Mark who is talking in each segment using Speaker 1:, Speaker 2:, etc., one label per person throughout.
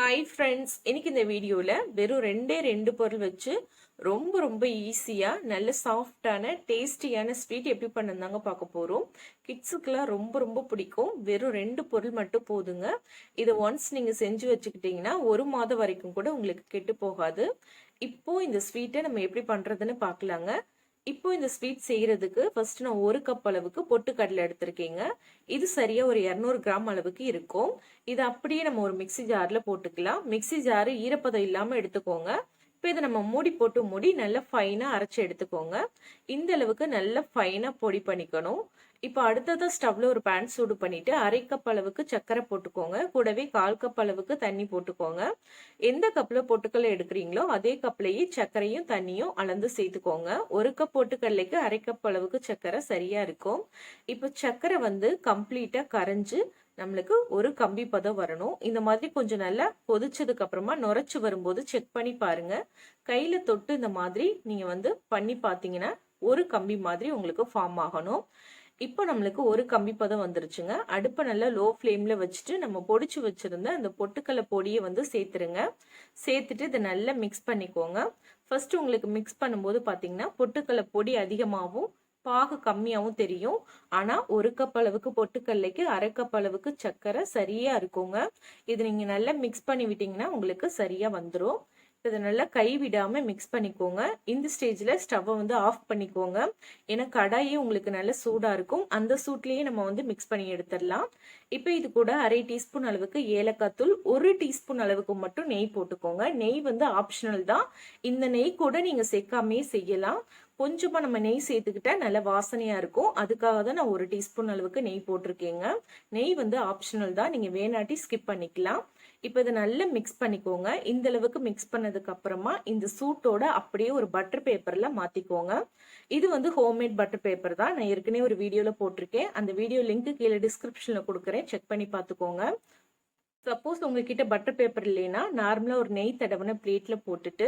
Speaker 1: Hi friends, இன்னைக்கு இந்த வீடியோவில் வெறும் ரெண்டு பொருள் வச்சு ரொம்ப ஈஸியாக நல்ல சாஃப்டான டேஸ்டியான ஸ்வீட் எப்படி பண்ணதாங்க பார்க்க போகிறோம். கிட்ஸுக்கெல்லாம் ரொம்ப பிடிக்கும். வெறும் 2 பொருள் மட்டும் போதுங்க. இதை ஒன்ஸ் நீங்கள் செஞ்சு வச்சுக்கிட்டிங்கன்னா 1 மாதம் வரைக்கும் கூட உங்களுக்கு கெட்டு போகாது. இப்போ இந்த ஸ்வீட்டை நம்ம எப்படி பண்ணுறதுன்னு பார்க்கலாங்க. இப்போ இந்த ஸ்வீட் செய்யறதுக்கு ஃபர்ஸ்ட் நான் 1 கப் அளவுக்கு பொட்டுக்கடலை எடுத்திருக்கேங்க. இது சரியா ஒரு 200 கிராம் அளவுக்கு இருக்கும். இதை அப்படியே நம்ம ஒரு மிக்சி ஜார்ல போட்டுக்கலாம். மிக்சி ஜாரு ஈரப்பதம் இல்லாம எடுத்துக்கோங்க. இப்போ இதை நம்ம மூடி நல்லா ஃபைனா அரைச்சு எடுத்துக்கோங்க. இந்த அளவுக்கு நல்லா ஃபைனா பொடி பண்ணிக்கணும். இப்போ அடுத்ததான் ஸ்டவ்ல ஒரு பேன் சூடு பண்ணிட்டு 1/2 கப் அளவுக்கு சர்க்கரை போட்டுக்கோங்க. கூடவே 1/4 கப் அளவுக்கு தண்ணி போட்டுக்கோங்க. எந்த கப்ல பொட்டுக்கடலை எடுக்கிறீங்களோ அதே கப்லயே சர்க்கரையும் தண்ணியும் அளந்து சேர்த்துக்கோங்க. 1 கப் பொட்டுக்கடலைக்கு 1/2 கப் அளவுக்கு சர்க்கரை சரியா இருக்கும். இப்போ சர்க்கரை கம்ப்ளீட்டா கரைஞ்சு நம்மளுக்கு ஒரு கம்பி பதம் வரணும். இந்த மாதிரி கொஞ்சம் நல்லா கொதிச்சதுக்கு அப்புறமா நுரைச்சு வரும்போது செக் பண்ணி பாருங்க. கையில தொட்டு இந்த மாதிரி நீங்க பண்ணி பார்த்தீங்கன்னா ஒரு கம்பி மாதிரி உங்களுக்கு ஃபார்ம் ஆகணும். இப்போ நம்மளுக்கு ஒரு கம்பி பதம் வந்துருச்சுங்க. அடுப்பை நல்லா லோ ஃப்ளேம்ல வச்சுட்டு நம்ம பொடிச்சு வச்சிருந்த அந்த பொட்டுக்கடலை பொடியை சேர்த்துருங்க. சேர்த்துட்டு இதை நல்லா மிக்ஸ் பண்ணிக்கோங்க. ஃபர்ஸ்ட் உங்களுக்கு மிக்ஸ் பண்ணும்போது பார்த்தீங்கன்னா பொட்டுக்கடலை பொடி அதிகமாகவும் பாகு கம்மியாகவும் தெரியும். ஆனா 1 கப் அளவுக்கு பொட்டுக்கடலைக்கு 1/2 கப் அளவுக்கு சர்க்கரை சரியா இருக்குங்க. இது நீங்க நல்லா மிக்ஸ் பண்ணி விட்டீங்கன்னா உங்களுக்கு சரியா வந்துடும். இதை நல்லா கை விடாம மிக்ஸ் பண்ணிக்கோங்க. இந்த ஸ்டேஜ்ல ஸ்டவ்வை ஆஃப் பண்ணிக்கோங்க. ஏன்னா கடாயே உங்களுக்கு நல்ல சூடா இருக்கும். அந்த சூட்லயே நம்ம மிக்ஸ் பண்ணி எடுத்துடலாம். இப்போ இது கூட 1/2 டீஸ்பூன் அளவுக்கு ஏலக்காய் தூள், 1 டீஸ்பூன் அளவுக்கு மட்டும் நெய் போட்டுக்கோங்க. நெய் ஆப்ஷனல் தான். இந்த நெய் கூட நீங்க சேர்க்காமே செய்யலாம். கொஞ்சமா நம்ம நெய் சேர்த்துக்கிட்டா நல்ல வாசனையா இருக்கும். அதுக்காக தான் நான் 1 டீஸ்பூன் அளவுக்கு நெய் போட்டிருக்கேங்க. நெய் ஆப்ஷனல் தான், நீங்க வேணாட்டி ஸ்கிப் பண்ணிக்கலாம். இப்போ இதை நல்லா மிக்ஸ் பண்ணிக்கோங்க. இந்த அளவுக்கு மிக்ஸ் பண்ணதுக்கு அப்புறமா இந்த சூட்டோட அப்படியே ஒரு பட்டர் பேப்பர்ல மாத்திக்கோங்க. இது ஹோம்மேட் பட்டர் பேப்பர் தான். நான் ஏற்கனவே ஒரு வீடியோல போட்டிருக்கேன். அந்த வீடியோ லிங்க் கீழே டிஸ்கிரிப்ஷன்ல கொடுக்குறேன், செக் பண்ணி பார்த்துக்கோங்க. சப்போஸ் உங்ககிட்ட பட்டர் பேப்பர் இல்லைன்னா நார்மலா ஒரு நெய் தடவின பிளேட்ல போட்டுட்டு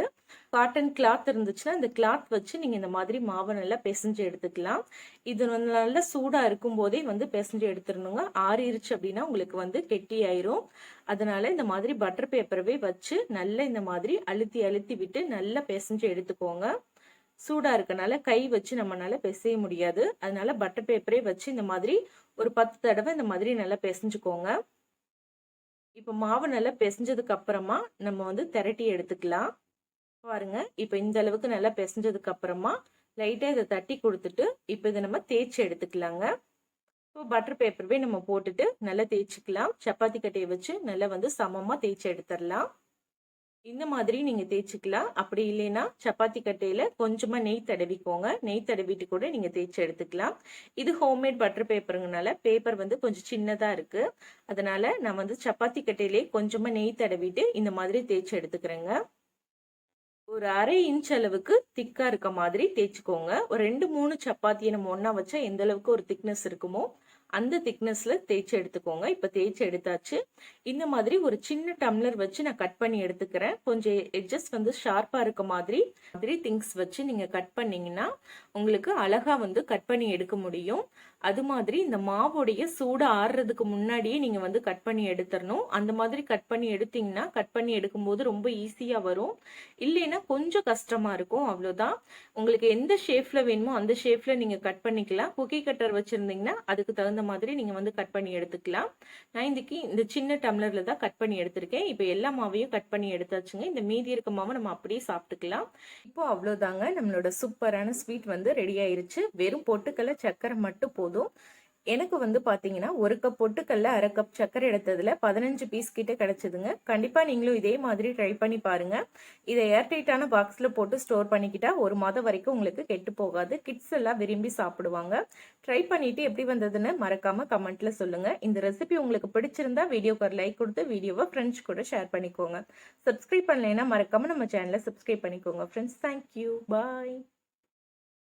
Speaker 1: காட்டன் கிளாத் இருந்துச்சுன்னா அந்த கிளாத் வச்சு நீங்க இந்த மாதிரி மாவை நல்லா பிசைஞ்சு எடுத்துக்கலாம். இது நல்லா சூடா இருக்கும் போதே பிசைஞ்சு எடுத்துடணுங்க. ஆறிடுச்சு அப்படின்னா உங்களுக்கு கெட்டி ஆயிரும். அதனால இந்த மாதிரி பட்டர் பேப்பரவே வச்சு நல்லா இந்த மாதிரி அழுத்தி விட்டு நல்லா பிசைஞ்சு எடுத்துக்கோங்க. சூடா இருக்கனால கை வச்சு நம்மளால பிசைய முடியாது. அதனால பட்டர் பேப்பரே வச்சு இந்த மாதிரி ஒரு 10 தடவை இந்த மாதிரி நல்லா பிசைஞ்சுக்கோங்க. இப்போ மாவு நல்லா பிசைஞ்சதுக்கு அப்புறமா நம்ம திரட்டி எடுத்துக்கலாம். பாருங்க, இப்போ இந்த அளவுக்கு நல்லா பிசைஞ்சதுக்கு அப்புறமா லைட்டா இதை தட்டி கொடுத்துட்டு இப்போ இதை நம்ம தேய்ச்சி எடுத்துக்கலாங்க. இப்போ பட்டர் பேப்பர்வே நம்ம போட்டுட்டு நல்லா தேய்ச்சிக்கலாம். சப்பாத்தி கட்டையை வச்சு நல்லா சமமா தேய்ச்சி எடுத்துடலாம். இந்த மாதிரி நீங்க தேய்ச்சிக்கலாம். அப்படி இல்லைன்னா சப்பாத்தி கட்டையில கொஞ்சமா நெய் தடவிக்கோங்க. நெய் தடவிட்டு கூட நீங்க தேய்ச்சி எடுத்துக்கலாம். இது ஹோம்மேட் பட்டர் பேப்பருங்கனால பேப்பர் கொஞ்சம் சின்னதா இருக்கு. அதனால நான் சப்பாத்தி கட்டையிலே கொஞ்சமா நெய் தடவிட்டு இந்த மாதிரி தேய்ச்சி எடுத்துக்கிறேங்க. ஒரு 1/2 இன்ச் அளவுக்கு திக்கா இருக்க மாதிரி தேய்ச்சிக்கோங்க. ஒரு 2-3 சப்பாத்தியை நம்ம ஒன்னா வச்சா எந்த அளவுக்கு ஒரு திக்னஸ் இருக்குமோ அந்த திக்னஸ்ல தேய்ச்சி எடுத்துக்கோங்க. இப்ப தேய்ச்சி எடுத்தாச்சு. இந்த மாதிரி ஒரு சின்ன டம்ளர் வச்சு நான் கட் பண்ணி எடுத்துக்கிறேன். கொஞ்சம் எட்ஜஸ் ஷார்ப்பா இருக்க மாதிரி திங்ஸ் வச்சு நீங்க கட் பண்ணீங்கன்னா உங்களுக்கு அழகா கட் பண்ணி எடுக்க முடியும். அது மாதிரி இந்த மாவுடைய சூடு ஆறுறதுக்கு முன்னாடியே நீங்க கட் பண்ணி எடுத்துடணும். அந்த மாதிரி கட் பண்ணி எடுத்தீங்கன்னா கட் பண்ணி எடுக்கும்போது ரொம்ப ஈஸியா வரும். இல்லைன்னா கொஞ்சம் கஷ்டமா இருக்கும். அவ்வளவுதான். உங்களுக்கு எந்த ஷேப்ல வேணுமோ அந்த ஷேப்ல நீங்க கட் பண்ணிக்கலாம். குக்கி கட்டர் வச்சிருந்தீங்கன்னா அதுக்கு தகுந்த மாதிரி நீங்க கட் பண்ணி எடுத்துக்கலாம். நான் இந்த சின்ன டம்ளர்ல தான் கட் பண்ணி எடுத்திருக்கேன். இப்போ எல்லா மாவையும் கட் பண்ணி எடுத்தாச்சுங்க. இந்த மீதி இருக்க மாவை நம்ம அப்படியே சாப்பிட்டுக்கலாம். இப்போ அவ்வளவுதாங்க, நம்மளோட சூப்பரான ஸ்வீட் ரெடி ஆயிருச்சு. வெறும் பொட்டுக்கடலை சர்க்கரை மட்டும் போதும். எனக்கு பாத்தீங்கன்னா 1 கப் பொட்டுக்கல்ல 1/2 கப் சர்க்கரை எடுத்ததுல 15 பீஸ் கிட்ட கிடைச்சதுங்க. கண்டிப்பா நீங்களும் இதே மாதிரி ட்ரை பண்ணி பாருங்க. இதை ஏர்டைட்டான பாக்ஸ்ல போட்டு ஸ்டோர் பண்ணிக்கிட்டா 1 மாதம் வரைக்கும் உங்களுக்கு கெட்டு போகாது. கிட்ஸ் எல்லாம் விரும்பி சாப்பிடுவாங்க. ட்ரை பண்ணிட்டு எப்படி வந்ததுன்னு மறக்காம கமெண்ட்ல சொல்லுங்க. இந்த ரெசிபி உங்களுக்கு பிடிச்சிருந்தா வீடியோக்கு ஒரு லைக் கொடுத்து வீடியோவை ஃப்ரெண்ட்ஸ் கூட ஷேர் பண்ணிக்கோங்க. சப்ஸ்கிரைப் பண்ணலைன்னா மறக்காம நம்ம சேனலை சப்ஸ்கிரைப் பண்ணிக்கோங்க ஃப்ரெண்ட்ஸ். தேங்க்யூ, பாய்.